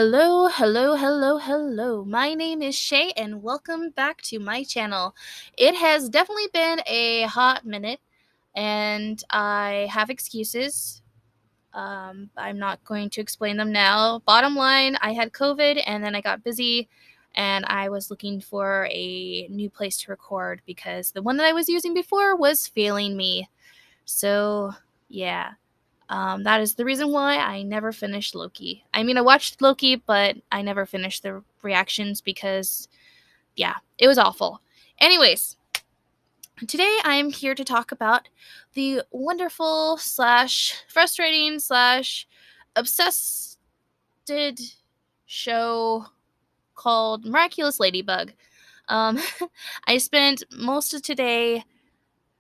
Hello, hello, hello, hello. My name is Shay, and welcome back to my channel. It has definitely been a hot minute, and I have excuses. I'm not going to explain them now. Bottom line, I had COVID, and then I got busy, and I was looking for a new place to record because the one that I was using before was failing me. So, yeah. That is the reason why I never finished Loki. I mean, I watched Loki, but I never finished the reactions because, yeah, it was awful. Anyways, today I'm here to talk about the wonderful slash frustrating slash obsessed show called Miraculous Ladybug. Um, I spent most of today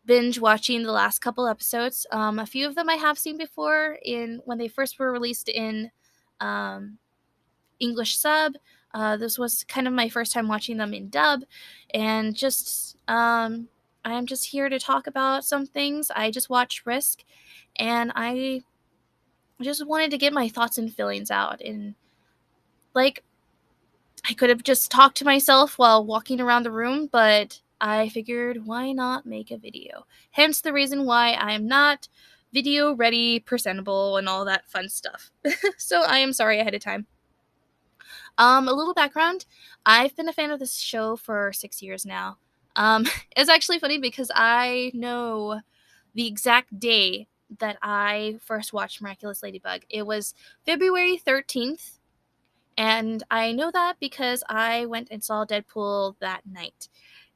binge watching the last couple episodes. A few of them I have seen before in when they first were released in um, English sub. This was kind of my first time watching them in dub, and I'm just here to talk about some things. I just watched Risk, and I just wanted to get my thoughts and feelings out. And like, I could have just talked to myself while walking around the room, but I figured why not make a video? Hence the reason why I am not video ready, presentable, and all that fun stuff. So I am sorry ahead of time. A little background. I've been a fan of this show for 6 years now. It's actually funny because I know the exact day that I first watched Miraculous Ladybug. It was February 13th, and I know that because I went and saw Deadpool that night.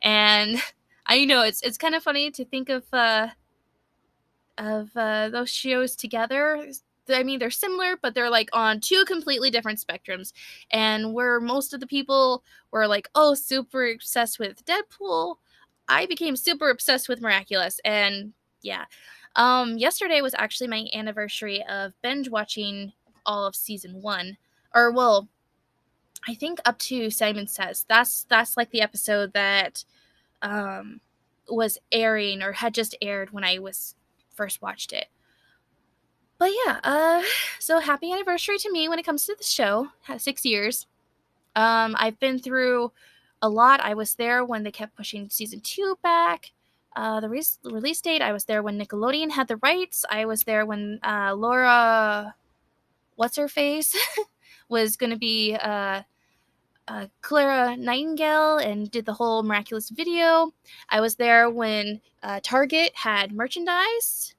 And I know it's kind of funny to think of those shows together. I mean, they're similar, but they're like on two completely different spectrums. And where most of the people were like, "Oh, super obsessed with Deadpool," I became super obsessed with Miraculous. And yeah, yesterday was actually my anniversary of binge watching all of season one, or well, I think up to Simon Says. That's like the episode that um was airing or had just aired when I was first watched it. But yeah, so happy anniversary to me when it comes to the show. 6 years. I've been through a lot. I was there when they kept pushing season two back. The release date, I was there when Nickelodeon had the rights. I was there when Laura, what's her face, was going to be Clara Nightingale and did the whole Miraculous video. I was there when Target had merchandise.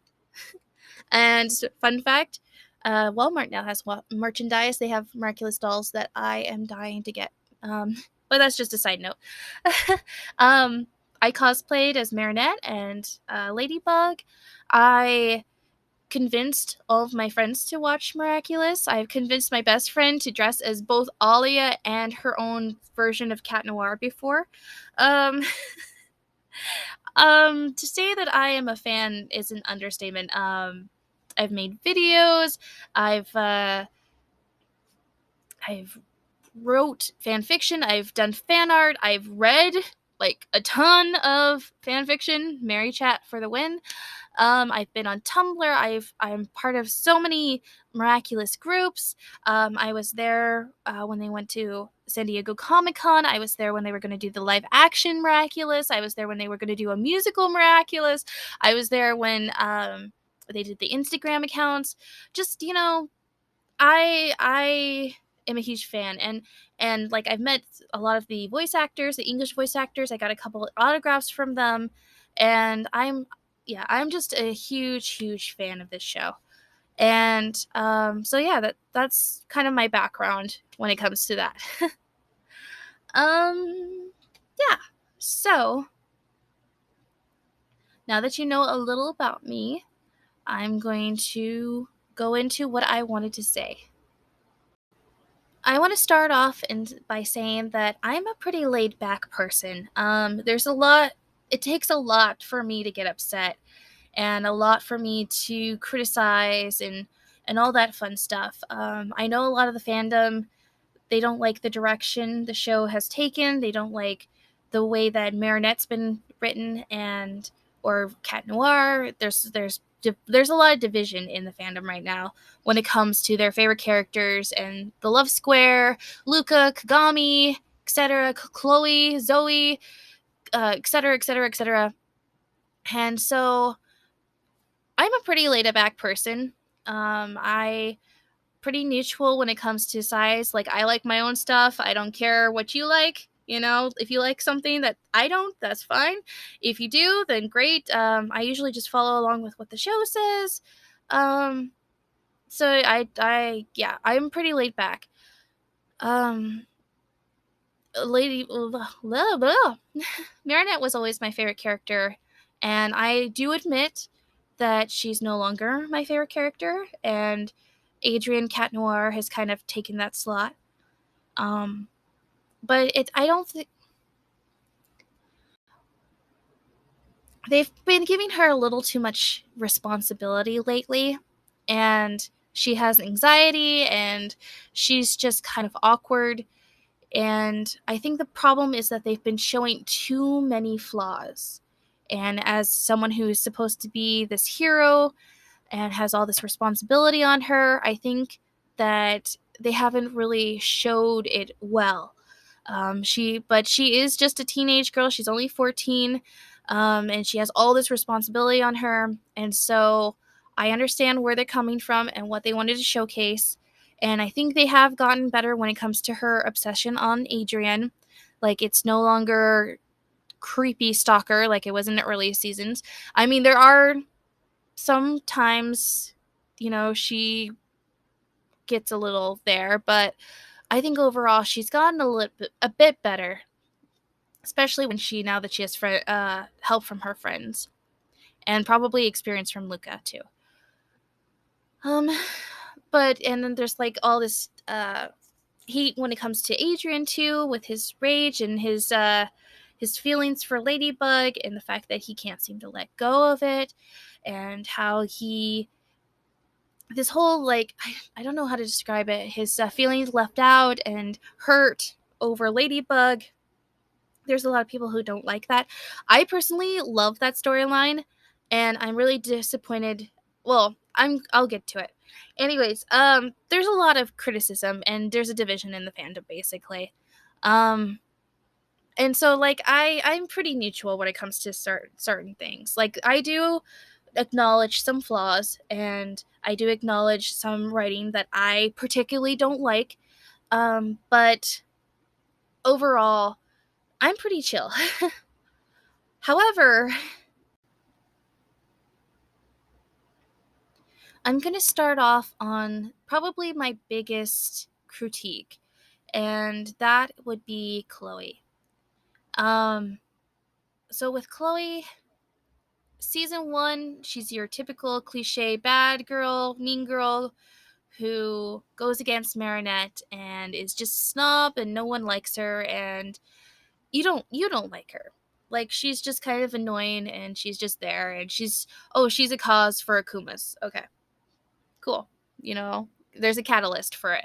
And fun fact, Walmart now has merchandise. They have Miraculous dolls that I am dying to get. But that's just a side note. um, I cosplayed as Marinette and Ladybug. I convinced all of my friends to watch Miraculous. I've convinced my best friend to dress as both Alia and her own version of Cat Noir before. Um, to say that I am a fan is an understatement. I've made videos. I've wrote fan fiction. I've done fan art. I've read like a ton of fan fiction. Mary Chat for the win. I've been on Tumblr. I'm part of so many Miraculous groups. I was there when they went to San Diego Comic Con. I was there when they were going to do the live action Miraculous. I was there when they were going to do a musical Miraculous. I was there when they did the Instagram accounts. Just I am a huge fan, and like I've met a lot of the voice actors, the English voice actors. I got a couple of autographs from them, and I'm just a huge fan of this show. And so yeah, that's kind of my background when it comes to that. Yeah. So now that you know a little about me, I'm going to go into what I wanted to say. I want to start off by saying that I'm a pretty laid back person. There's a lot, it takes a lot for me to get upset and a lot for me to criticize and all that fun stuff. I know a lot of the fandom, they don't like the direction the show has taken. They don't like the way that Marinette's been written and or Cat Noir. There's there's a lot of division in the fandom right now when it comes to their favorite characters and the love square, Luca, Kagami, etc., Chloe, Zoe, etc., etc., etc. And so I'm a pretty laid back person. I pretty neutral when it comes to size. Like, I like my own stuff. I don't care what you like. You know, if you like something that I don't, that's fine. If you do, then great. I usually just follow along with what the show says. Um, so yeah, I'm pretty laid back. Um, Lady blah, blah, blah. Marinette was always my favorite character, and I do admit that she's no longer my favorite character, and Adrienne Cat Noir has kind of taken that slot. Um, but I don't think they've been giving her a little too much responsibility lately, and she has anxiety, and she's just kind of awkward. And I think the problem is that they've been showing too many flaws. And as someone who is supposed to be this hero and has all this responsibility on her, I think that they haven't really showed it well. But she is just a teenage girl. She's only 14, and she has all this responsibility on her. And so I understand where they're coming from and what they wanted to showcase. And I think they have gotten better when it comes to her obsession on Adrienne. Like, it's no longer creepy stalker like it was in the early seasons. I mean, there are sometimes, she gets a little there, but I think overall she's gotten a bit better, especially now that she has help from her friends and probably experience from Luca too. Um, and then there's like all this heat when it comes to Adrian too, with his rage and his feelings for Ladybug and the fact that he can't seem to let go of it, and how this whole, like, I don't know how to describe it, his feelings left out and hurt over Ladybug. There's a lot of people who don't like that. I personally love that storyline, and I'm really disappointed. Well, I'll get to it. Anyways, there's a lot of criticism and there's a division in the fandom basically. And so, like, I'm pretty neutral when it comes to certain things. Like, I do acknowledge some flaws, and I do acknowledge some writing that I particularly don't like. But overall, I'm pretty chill. However, I'm going to start off on probably my biggest critique, and that would be Chloe. Um, so with Chloe, season 1, she's your typical cliche bad girl, mean girl who goes against Marinette and is just a snob and no one likes her, and you don't like her. Like, she's just kind of annoying and she's just there, and she's a cause for Akuma's. Okay. Cool. There's a catalyst for it,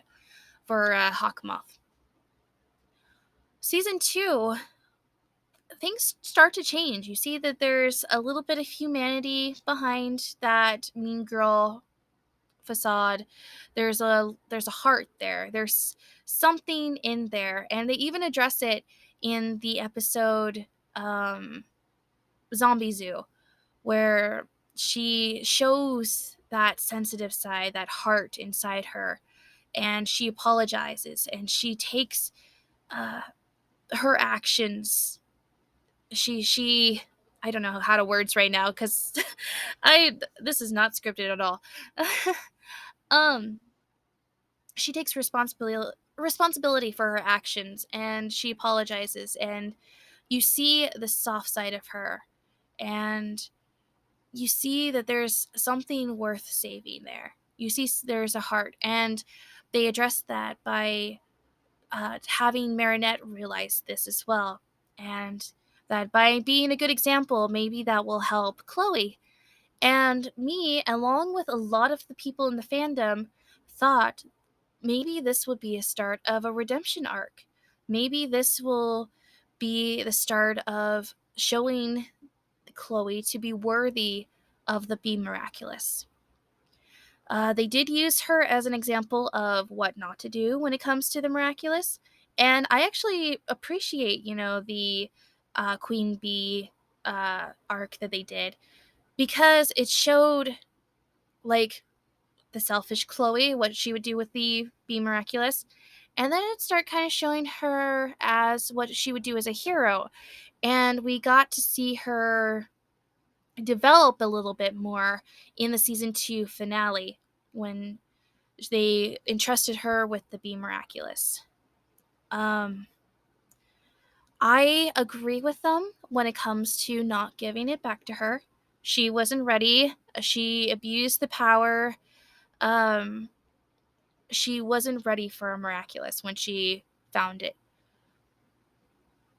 for Hawkmoth. Season 2, things start to change. You see that there's a little bit of humanity behind that mean girl facade. There's a heart there. There's something in there, and they even address it in the episode Zombie Zoo, where she shows that sensitive side, that heart inside her, and she apologizes and she takes her actions. She I don't know how to words right now because I this is not scripted at all. um she takes responsibility for her actions, and she apologizes, and you see the soft side of her, and you see that there's something worth saving there. You see there's a heart, and they address that by having Marinette realize this as well, and that by being a good example, maybe that will help Chloe. And me, along with a lot of the people in the fandom, thought maybe this would be a start of a redemption arc. Maybe this will be the start of showing Chloe to be worthy of the Be Miraculous. They did use her as an example of what not to do when it comes to the miraculous. And I actually appreciate, the Queen Bee arc that they did, because it showed, like, the selfish Chloe, what she would do with the Be Miraculous. And then it started kind of showing her as what she would do as a hero. And we got to see her develop a little bit more in the season 2 finale when they entrusted her with the Be Miraculous. I agree with them when it comes to not giving it back to her. She wasn't ready. She abused the power. Um, she wasn't ready for a miraculous when she found it.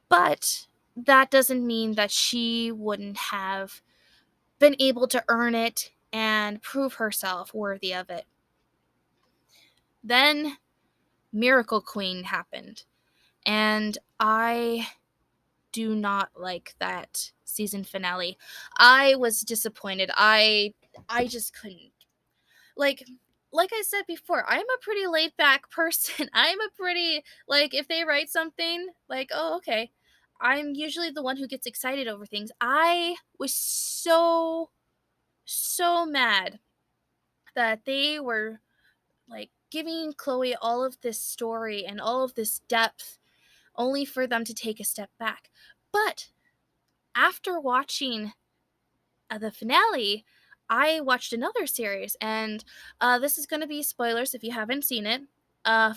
But that doesn't mean that she wouldn't have been able to earn it and prove herself worthy of it. Then Miracle Queen happened, and I do not like that season finale. I was disappointed. I just couldn't. Like like I said before, I'm a pretty laid back person. I'm a pretty, like, if they write something, like, oh, okay. I'm usually the one who gets excited over things. I was so mad that they were, like, giving Chloe all of this story and all of this depth only for them to take a step back. But after watching the finale, I watched another series, and this is going to be spoilers if you haven't seen it,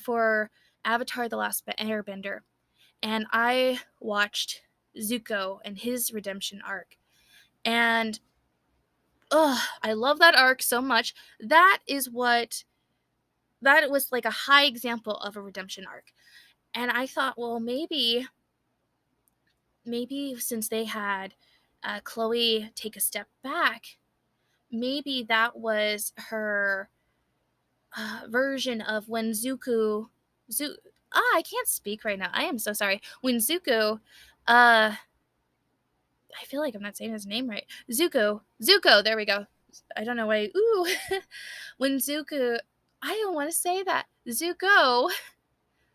for Avatar: The Last Airbender. And I watched Zuko and his redemption arc. And I love that arc so much. That was like a high example of a redemption arc. And I thought, well, maybe since they had Chloe take a step back, maybe that was her version of when I can't speak right now. I am so sorry. When Zuko, I feel like I'm not saying his name right. Zuko, there we go. I don't know why. Ooh. When Zuko, I don't want to say that. Zuko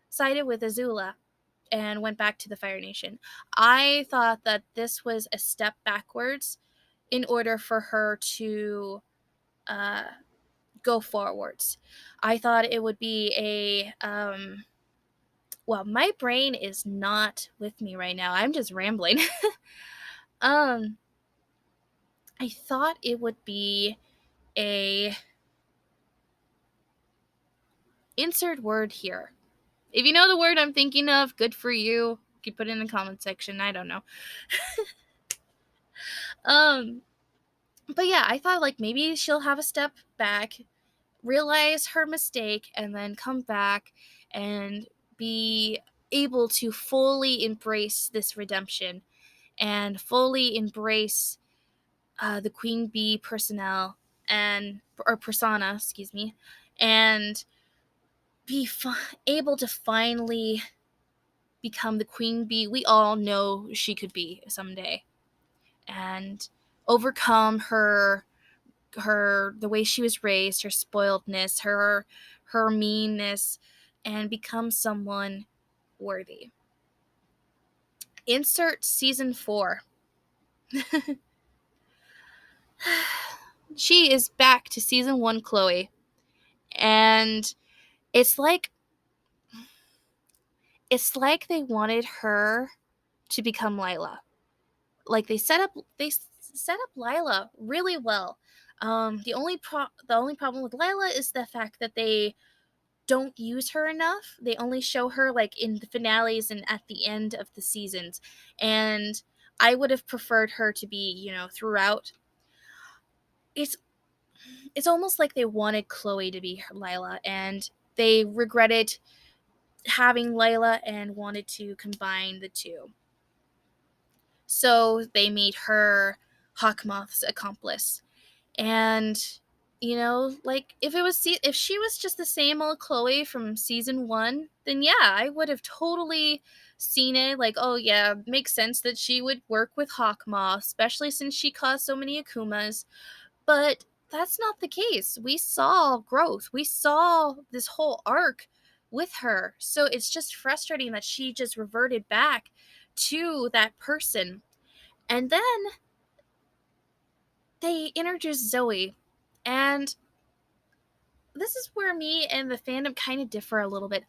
sided with Azula and went back to the Fire Nation. I thought that this was a step backwards in order for her to uh, go forwards. I thought it would be well, my brain is not with me right now. I'm just rambling. um I thought it would be a insert word here. If you know the word I'm thinking of, good for you. You can put it in the comment section. I don't know. um but yeah, I thought, like, maybe she'll have a step back, realize her mistake, and then come back and be able to fully embrace this redemption and fully embrace the Queen Bee persona, excuse me, and be able to finally become the Queen Bee we all know she could be someday, and overcome the way she was raised, her spoiledness, her meanness, and become someone worthy. Insert season 4. She is back to season 1 Chloe, and it's like they wanted her to become Lila. Like, they set up Lila really well. The only problem with Lila is the fact that they don't use her enough. They only show her, like, in the finales and at the end of the seasons. And I would have preferred her to be, throughout. It's almost like they wanted Chloe to be Lila, and they regretted having Lila and wanted to combine the two. So they made her Hawkmoth's accomplice. And, like, if she was just the same old Chloe from season 1, then yeah, I would have totally seen it. Like, oh yeah, makes sense that she would work with Hawkmoth, especially since she caused so many Akumas. But that's not the case. We saw growth. We saw this whole arc with her. So it's just frustrating that she just reverted back to that person. And then they introduced Zoe. And this is where me and the fandom kind of differ a little bit.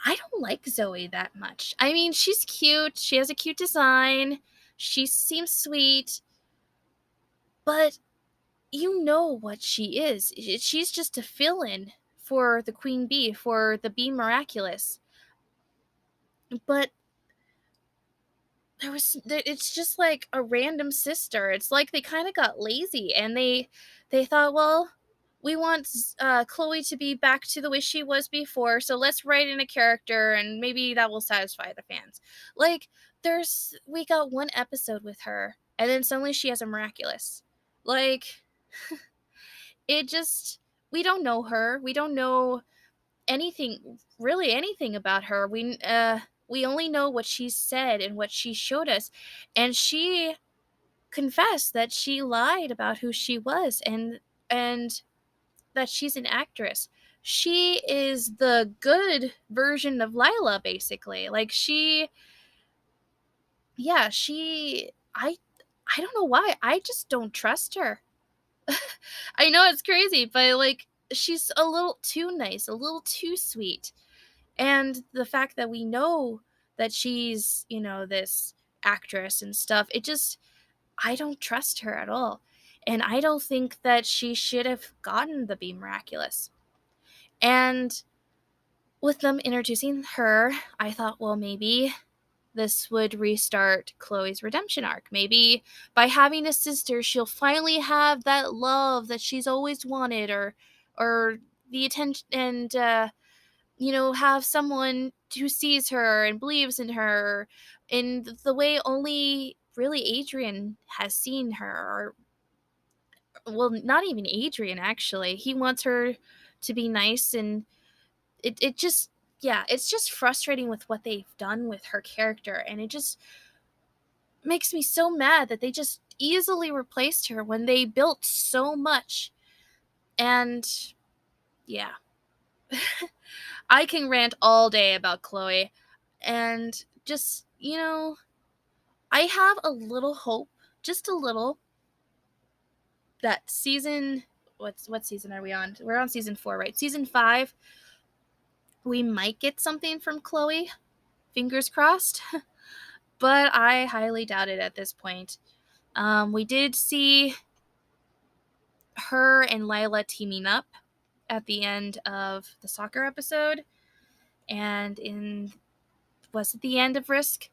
I don't like Zoe that much. I mean, she's cute. She has a cute design. She seems sweet. But you know what she is. She's just a fill-in for the Queen Bee, for the Bee Miraculous. But it's just like a random sister. It's like they kind of got lazy and they thought, well, we want Chloe to be back to the way she was before, so let's write in a character and maybe that will satisfy the fans. Like we got one episode with her and then suddenly she has a miraculous. Like it just, we don't know her. We don't know anything, really anything about her. We only know what she said and what she showed us, and she confessed that she lied about who she was, and that she's an actress. She is the good version of Lila, basically. Like she, I don't know why. I just don't trust her. I know it's crazy, but like she's a little too nice, a little too sweet. And the fact that we know that she's, this actress and stuff, it just, I don't trust her at all. And I don't think that she should have gotten the Be Miraculous. And with them introducing her, I thought, well, maybe this would restart Chloe's redemption arc. Maybe by having a sister, she'll finally have that love that she's always wanted, or the attention, and have someone who sees her and believes in her in the way only really Adrian has seen her. Or, well, not even Adrian, actually. He wants her to be nice, and it just, yeah, it's just frustrating with what they've done with her character, and it just makes me so mad that they just easily replaced her when they built so much. And yeah. I can rant all day about Chloe, and just, I have a little hope, just a little, that season, what season are we on? We're on season 4, right? Season 5, we might get something from Chloe. Fingers crossed. But I highly doubt it at this point. We did see her and Lila teaming up at the end of the soccer episode, and was it the end of Risk?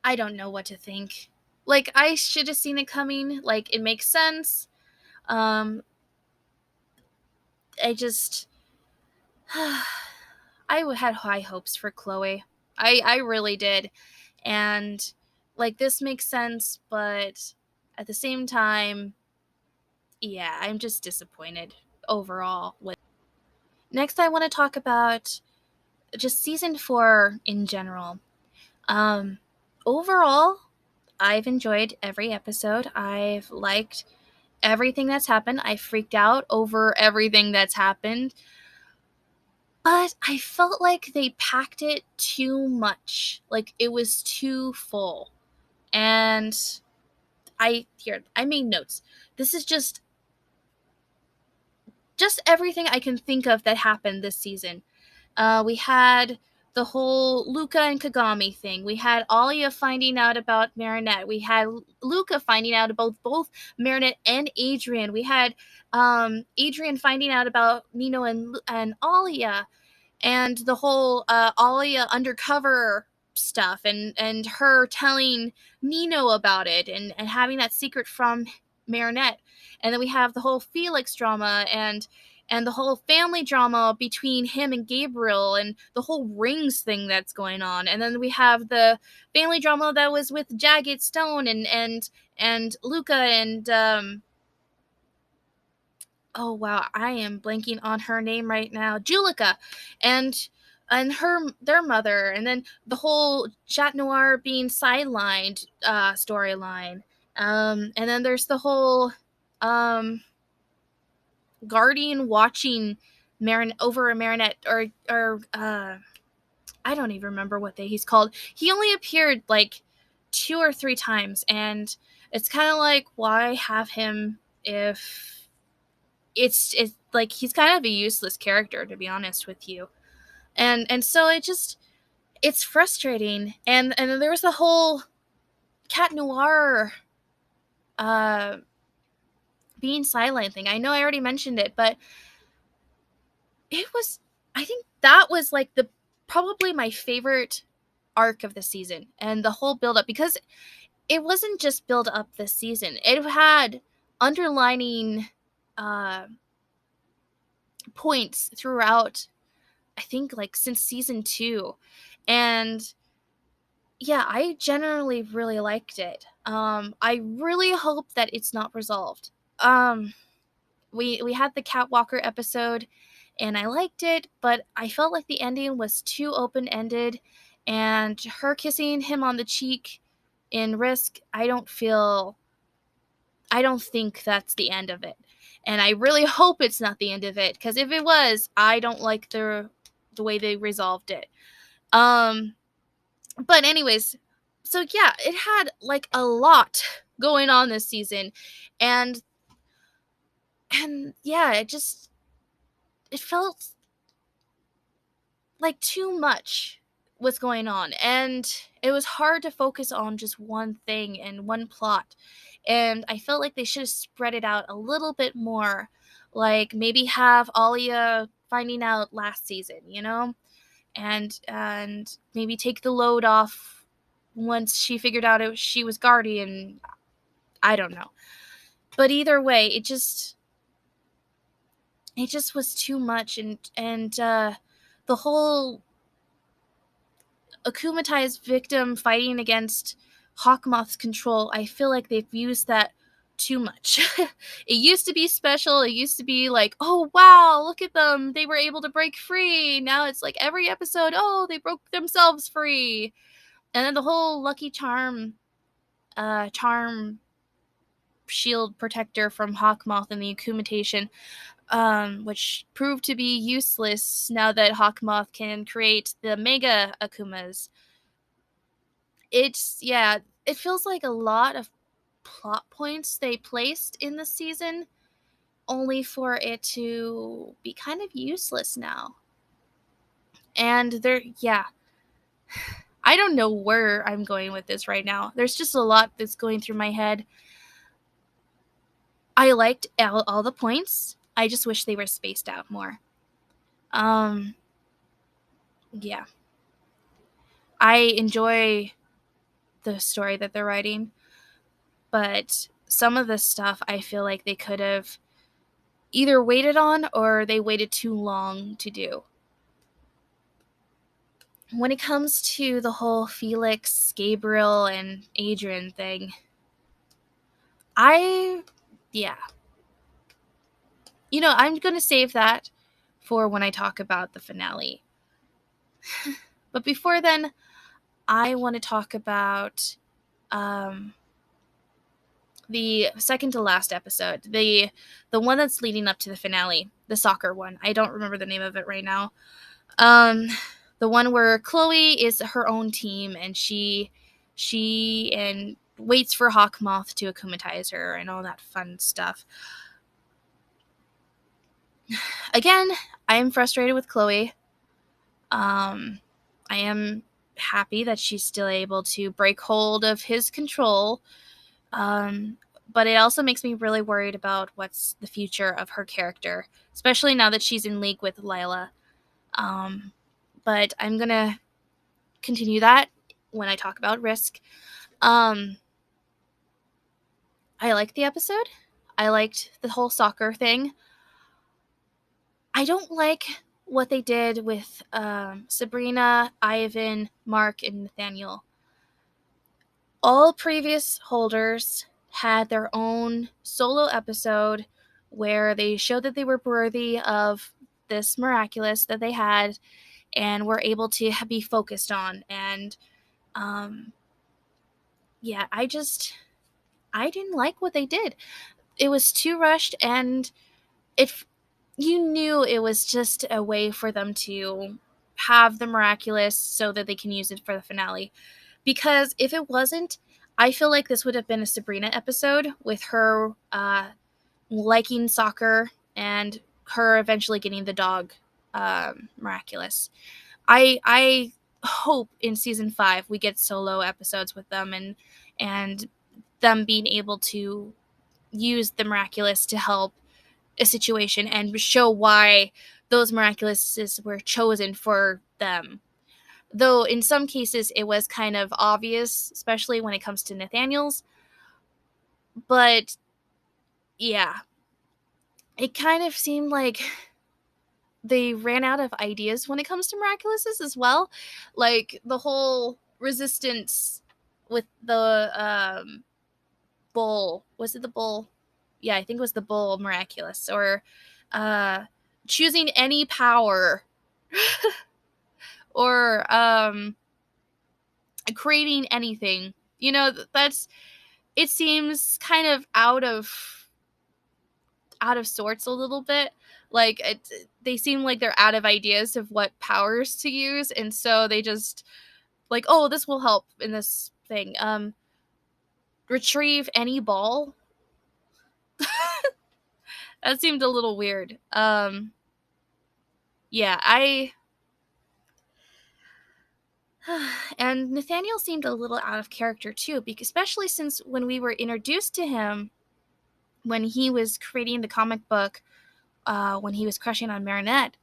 I don't know what to think. Like, I should have seen it coming. Like, it makes sense. I just, I had high hopes for Chloe. I really did. And, like, this makes sense, but at the same time, yeah, I'm just disappointed overall. Next, I want to talk about just season 4 in general. Overall, I've enjoyed every episode. I've liked everything that's happened. I freaked out over everything that's happened. But I felt like they packed it too much. Like, it was too full. And I made notes. This is just everything I can think of that happened this season. We had the whole Luca and Kagami thing. We had Alia finding out about Marinette. We had Luca finding out about both Marinette and Adrian. We had Adrian finding out about Nino and Alia, and the whole Alia undercover stuff, and her telling Nino about it, and having that secret from Marinette. And then we have the whole Felix drama, and the whole family drama between him and Gabriel, and the whole rings thing that's going on. And then we have the family drama that was with Jagged Stone and Luca and oh wow, I am blanking on her name right now. Julika and their mother, and then the whole Chat Noir being sidelined storyline. And then there's the whole guardian watching over a Marinette, or I don't even remember what he's called. He only appeared like 2 or 3 times, and it's kind of like, why have him if it's like he's kind of a useless character, to be honest with you. And so it's frustrating. And then there was the whole Cat Noir being silent thing. I know I already mentioned it, but I think that was like probably my favorite arc of the season, and the whole build up, because it wasn't just build up this season. It had underlining points throughout, I think, like since season 2. And yeah, I generally really liked it. I really hope that it's not resolved. We had the Catwalker episode, and I liked it, but I felt like the ending was too open-ended, and her kissing him on the cheek in Risk, I don't think that's the end of it. And I really hope it's not the end of it, because if it was, I don't like the way they resolved it. But anyways, so yeah, it had like a lot going on this season, and yeah, it felt like too much was going on, and it was hard to focus on just one thing and one plot. And I felt like they should have spread it out a little bit more, like maybe have Alia finding out last season, and maybe take the load off once she figured out she was Guardian. I don't know, but either way, it just was too much. And the whole akumatized victim fighting against Hawkmoth's control, I feel like they've used that too much. It used to be special. It used to be like, oh wow, look at them, they were able to break free. Now it's like every episode, oh, they broke themselves free. And then the whole Lucky Charm shield protector from Hawkmoth and the akumatation, which proved to be useless now that Hawkmoth can create the Mega Akumas. It feels like a lot of plot points they placed in the season, only for it to be kind of useless now. And I don't know where I'm going with this right now. There's just a lot that's going through my head. I liked all the points. I just wish they were spaced out more. Yeah. I enjoy the story that they're writing, but some of the stuff I feel like they could have either waited on, or they waited too long to do. When it comes to the whole Felix, Gabriel, and Adrian thing, I'm going to save that for when I talk about the finale. But before then, I want to talk about the second to last episode, the one that's leading up to the finale, the soccer one. I don't remember the name of it right now. The one where Chloe is her own team, and she and waits for Hawkmoth to akumatize her and all that fun stuff. Again, I am frustrated with Chloe. I am happy that she's still able to break hold of his control. But it also makes me really worried about what's the future of her character, especially now that she's in league with Lila. But I'm going to continue that when I talk about Risk. I liked the episode. I liked the whole soccer thing. I don't like what they did with Sabrina, Ivan, Mark, and Nathaniel. All previous holders had their own solo episode where they showed that they were worthy of this miraculous that they had and were able to be focused on. And I I didn't like what they did. It was too rushed, and you knew it was just a way for them to have the miraculous so that they can use it for the finale. Because if it wasn't, I feel like this would have been a Sabrina episode with her liking soccer and her eventually getting the dog miraculous. I hope in season 5 we get solo episodes with them, and them being able to use the miraculous to help a situation and show why those miraculouses were chosen for them. Though in some cases it was kind of obvious, especially when it comes to Nathaniel's. But yeah, it kind of seemed like they ran out of ideas when it comes to miraculouses as well. Like the whole resistance with the bull. Was it the bull? Yeah, I think it was the bull miraculous. Or choosing any power. Or creating anything. You know, that's it seems kind of out of sorts a little bit. Like they seem like they're out of ideas of what powers to use, and so they just like, oh, this will help in this thing. Retrieve any ball. That seemed a little weird. Yeah, and Nathaniel seemed a little out of character too, because especially since when we were introduced to him when he was creating the comic book, when he was crushing on Marinette,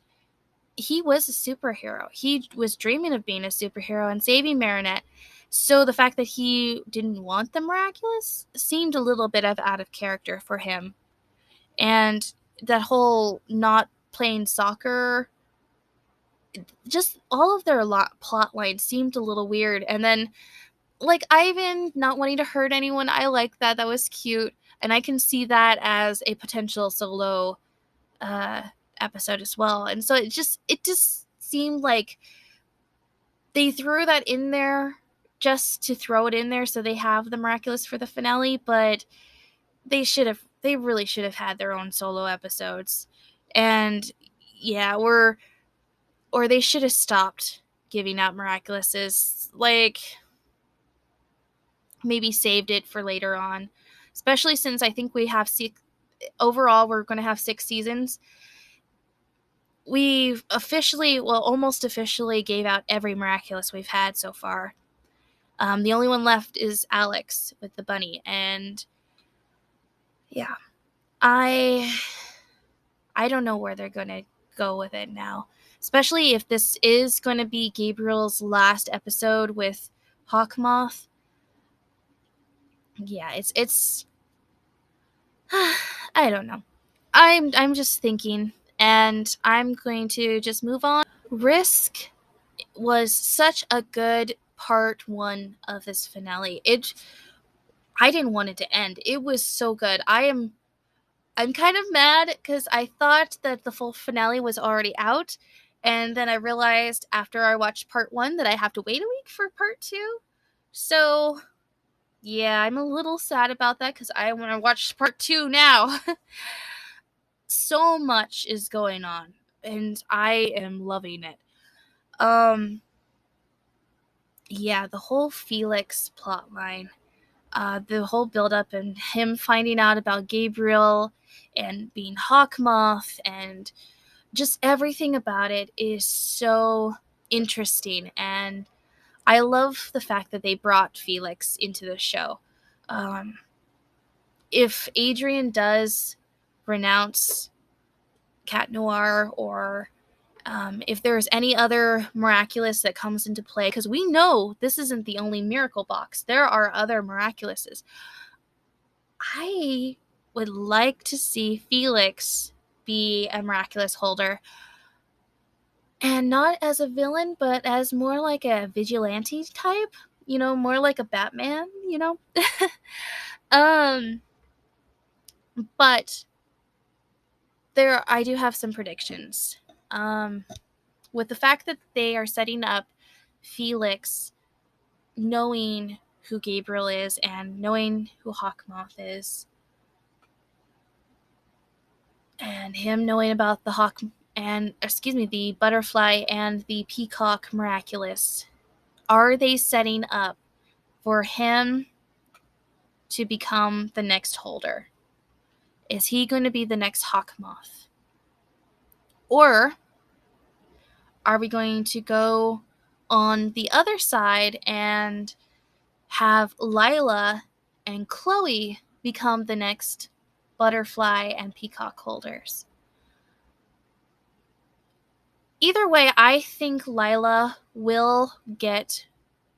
he was a superhero. He was dreaming of being a superhero and saving Marinette. So the fact that he didn't want the miraculous seemed a little bit of out of character for him. And that whole not playing soccer, just all of their plot lines seemed a little weird. And then, like, Ivan not wanting to hurt anyone, I like that. That was cute. And I can see that as a potential solo episode as well. And so it just seemed like they threw that in there just to throw it in there so they have the miraculous for the finale, but they really should have had their own solo episodes. And yeah, or they should have stopped giving out miraculouses, like maybe saved it for later on, especially since I think we have overall we're going to have 6 seasons. We've almost officially gave out every miraculous we've had so far. The only one left is Alex with the bunny, and yeah, I don't know where they're gonna go with it now, especially if this is going to be Gabriel's last episode with Hawkmoth. Yeah, it's I don't know. I'm just thinking, and I'm going to just move on. Risk was such a good part 1 of this finale. I didn't want it to end. It was so good. I'm kind of mad because I thought that the full finale was already out, and then I realized after I watched part 1 that I have to wait a week for part 2. So yeah, I'm a little sad about that because I want to watch part 2 now. So much is going on, and I am loving it. Yeah, the whole Felix plotline, the whole build-up and him finding out about Gabriel and being Hawkmoth, and just everything about it is so interesting. And I love the fact that they brought Felix into the show. If Adrian does renounce Cat Noir, or if there's any other miraculous that comes into play, because we know this isn't the only miracle box. There are other miraculouses. I would like to see Felix be a miraculous holder. And not as a villain, but as more like a vigilante type. You know, more like a Batman, you know? But I do have some predictions. With the fact that they are setting up Felix knowing who Gabriel is and knowing who Hawkmoth is, and him knowing about the butterfly and the peacock miraculous, are they setting up for him to become the next holder? Is he going to be the next Hawkmoth? Or are we going to go on the other side and have Lila and Chloe become the next butterfly and peacock holders? Either way, I think Lila will get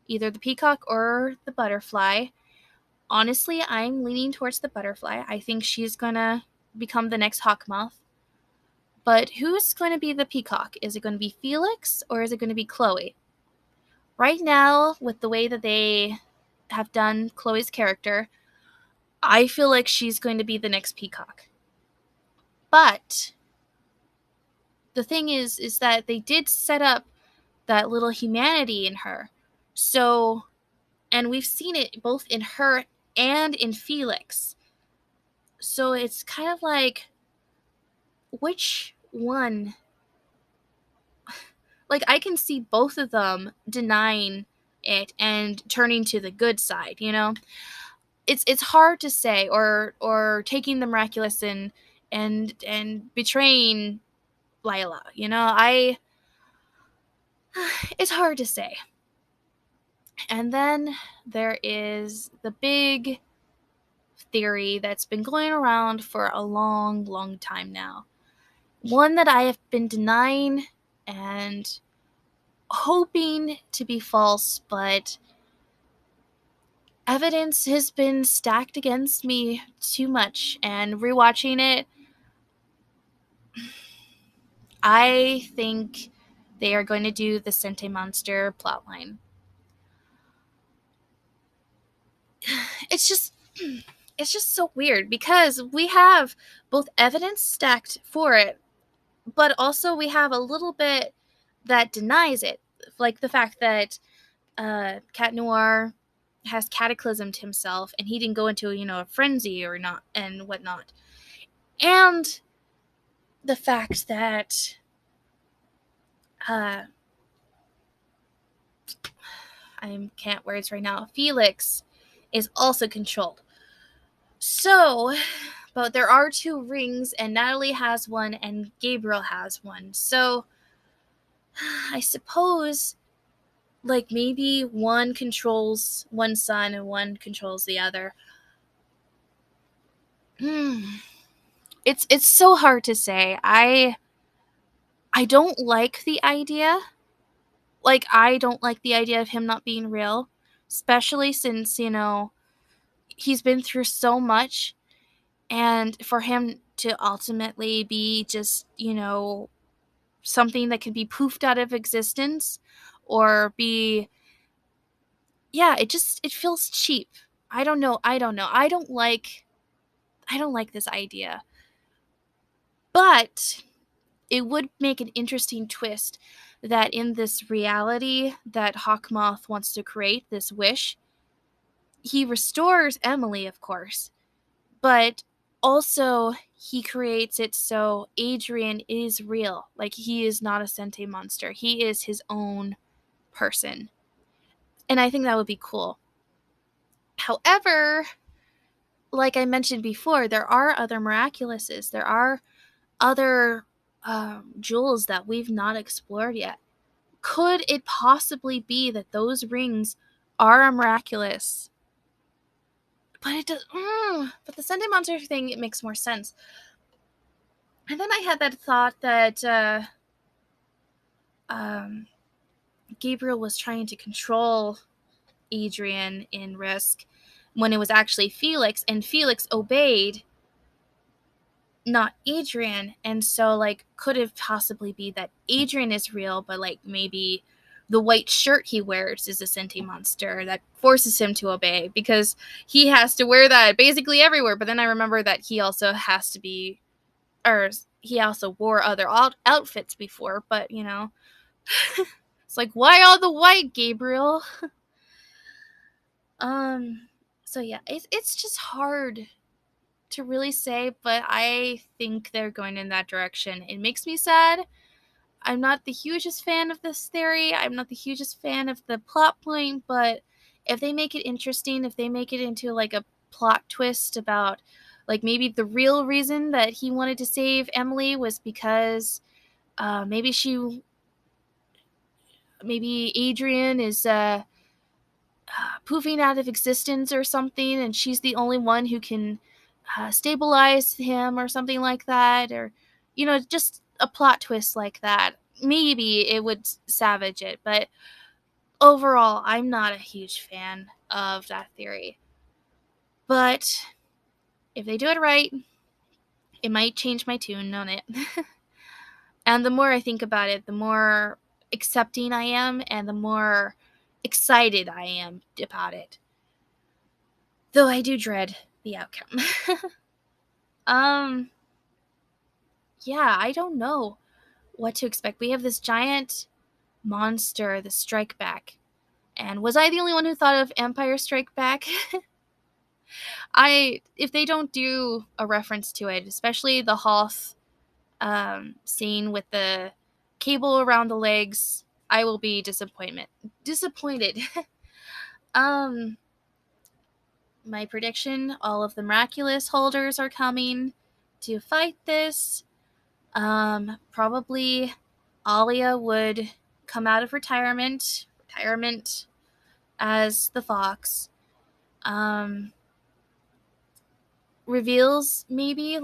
either the peacock or the butterfly. Honestly, I'm leaning towards the butterfly. I think she's gonna become the next Hawkmoth. But who's going to be the peacock? Is it going to be Felix or is it going to be Chloe? Right now, with the way that they have done Chloe's character, I feel like she's going to be the next peacock. But the thing is that they did set up that little humanity in her. So, and we've seen it both in her and in Felix. So it's kind of like, which one? Like, I can see both of them denying it and turning to the good side, you know? It's hard to say, or taking the miraculous and betraying Lila, you know? It's hard to say. And then there is the big theory that's been going around for a long, long time now. One that I have been denying and hoping to be false, but evidence has been stacked against me too much, and rewatching it, I think they are going to do the Sente Monster plotline. It's just so weird because we have both evidence stacked for it, but also we have a little bit that denies it, like the fact that Cat Noir has cataclysmed himself and he didn't go into a frenzy or not and whatnot, and the fact that I can't words right now. Felix is also controlled. So, but there are 2 rings, and Natalie has one, and Gabriel has one. So, I suppose, like, maybe one controls one son and one controls the other. It's so hard to say. I don't like the idea. Like, I don't like the idea of him not being real, especially since, he's been through so much, and for him to ultimately be just, something that can be poofed out of existence or be, yeah, it feels cheap. I don't know. I don't like this idea. But it would make an interesting twist that in this reality that Hawkmoth wants to create, this wish, he restores Emily, of course, but also he creates it so Adrian is real. Like, he is not a Sente monster. He is his own person. And I think that would be cool. However, like I mentioned before, there are other Miraculouses. There are other jewels that we've not explored yet. Could it possibly be that those rings are a Miraculous? But it does. But the Sente monster thing, it makes more sense. And then I had that thought that Gabriel was trying to control Adrian in Risk when it was actually Felix, and Felix obeyed, not Adrian. And so, like, could it possibly be that Adrian is real, but, like, maybe the white shirt he wears is a Sente monster that forces him to obey because he has to wear that basically everywhere. But then I remember that he also has to be, or he also wore other outfits before, but, it's like, why all the white, Gabriel? Um, so yeah, it's just hard to really say, but I think they're going in that direction. It makes me sad. I'm not the hugest fan of this theory. I'm not the hugest fan of the plot point, but if they make it interesting, if they make it into like a plot twist about like maybe the real reason that he wanted to save Emily was because maybe Adrian is poofing out of existence or something, and she's the only one who can stabilize him or something like that, or just a plot twist like that. Maybe it would savage it, but overall, I'm not a huge fan of that theory. But if they do it right, it might change my tune on it. And the more I think about it, the more accepting I am, and the more excited I am about it. Though I do dread the outcome. um, yeah, I don't know what to expect. We have this giant monster, the Strike Back. And was I the only one who thought of Empire Strike Back? If they don't do a reference to it, especially the Hoth scene with the cable around the legs, I will be disappointed. um, my prediction: all of the miraculous holders are coming to fight this. Probably Alia would come out of retirement as the fox. Um, reveals maybe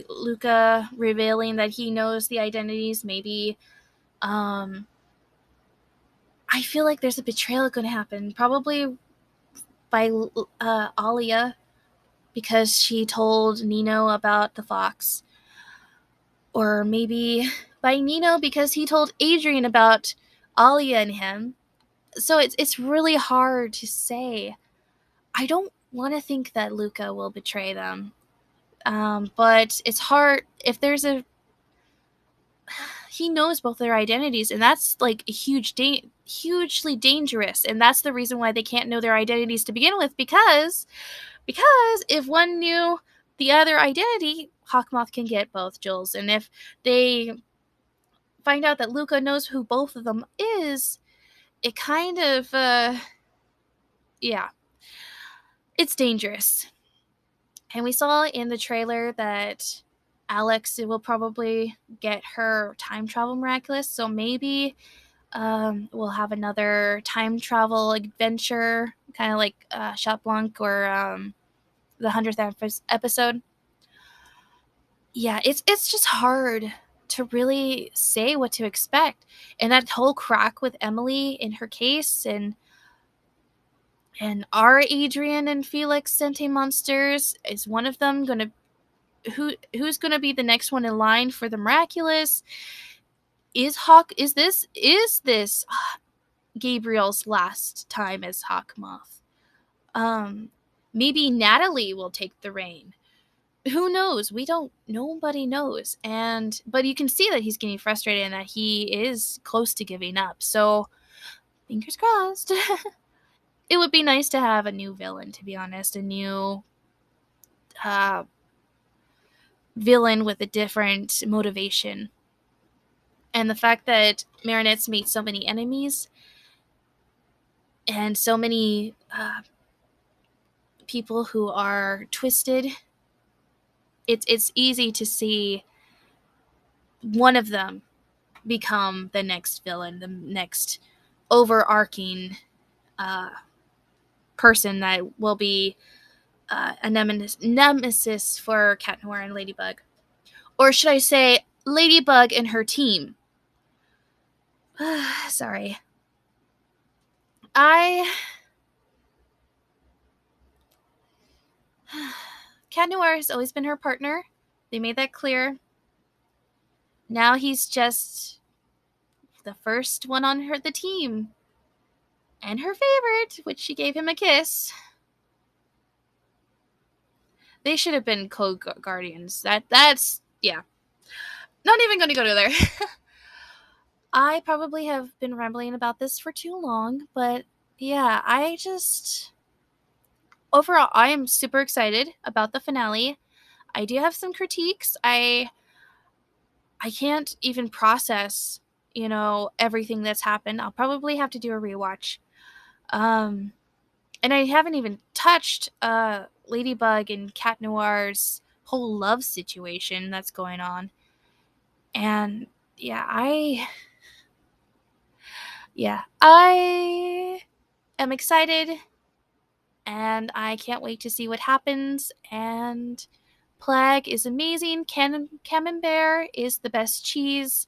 Luca revealing that he knows the identities. Maybe I feel like there's a betrayal going to happen, probably by Alia because she told Nino about the fox, or maybe by Nino because he told Adrian about Alia and him. So it's really hard to say. I don't want to think that Luca will betray them. But it's hard if there's a he knows both their identities, and that's like a hugely dangerous, and that's the reason why they can't know their identities to begin with, because if one knew the other identity, Hawkmoth can get both Jules, and if they find out that Luca knows who both of them is, it kind of yeah, it's dangerous. And we saw in the trailer that Alex will probably get her time travel miraculous, so maybe we'll have another time travel adventure, kind of like Chat Blanc or the 100th episode. Yeah, it's just hard to really say what to expect. And that whole crack with Emily in her case, and are Adrian and Felix sentient monsters? Is one of them gonna who's gonna be the next one in line for the miraculous? Is this Gabriel's last time as Hawkmoth? Um, maybe Natalie will take the reign. Who knows? Nobody knows. But you can see that he's getting frustrated and that he is close to giving up. So, fingers crossed. It would be nice to have a new villain, to be honest, a new uh, villain with a different motivation. And the fact that Marinette's made so many enemies and so many people who are twisted, it's easy to see one of them become the next villain, the next overarching uh, person that will be a nemesis for Cat Noir and Ladybug. Or should I say, Ladybug and her team. Sorry. Cat Noir has always been her partner. They made that clear. Now he's just the first one on the team. And her favorite, which she gave him a kiss. They should have been co-guardians. That's yeah. Not even going to go to there. I probably have been rambling about this for too long, but yeah, I just overall, I am super excited about the finale. I do have some critiques. I can't even process, everything that's happened. I'll probably have to do a rewatch. And I haven't even touched Ladybug and Cat Noir's whole love situation that's going on. And yeah, I am excited, and I can't wait to see what happens. And Plague is amazing. Camembert is the best cheese,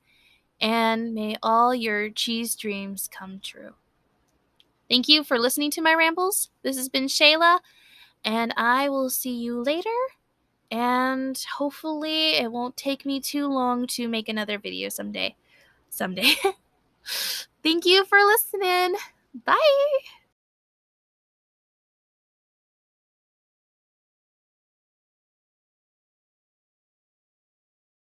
and may all your cheese dreams come true. Thank you for listening to my rambles. This has been Shayla, and I will see you later. And hopefully it won't take me too long to make another video someday. Thank you for listening. Bye.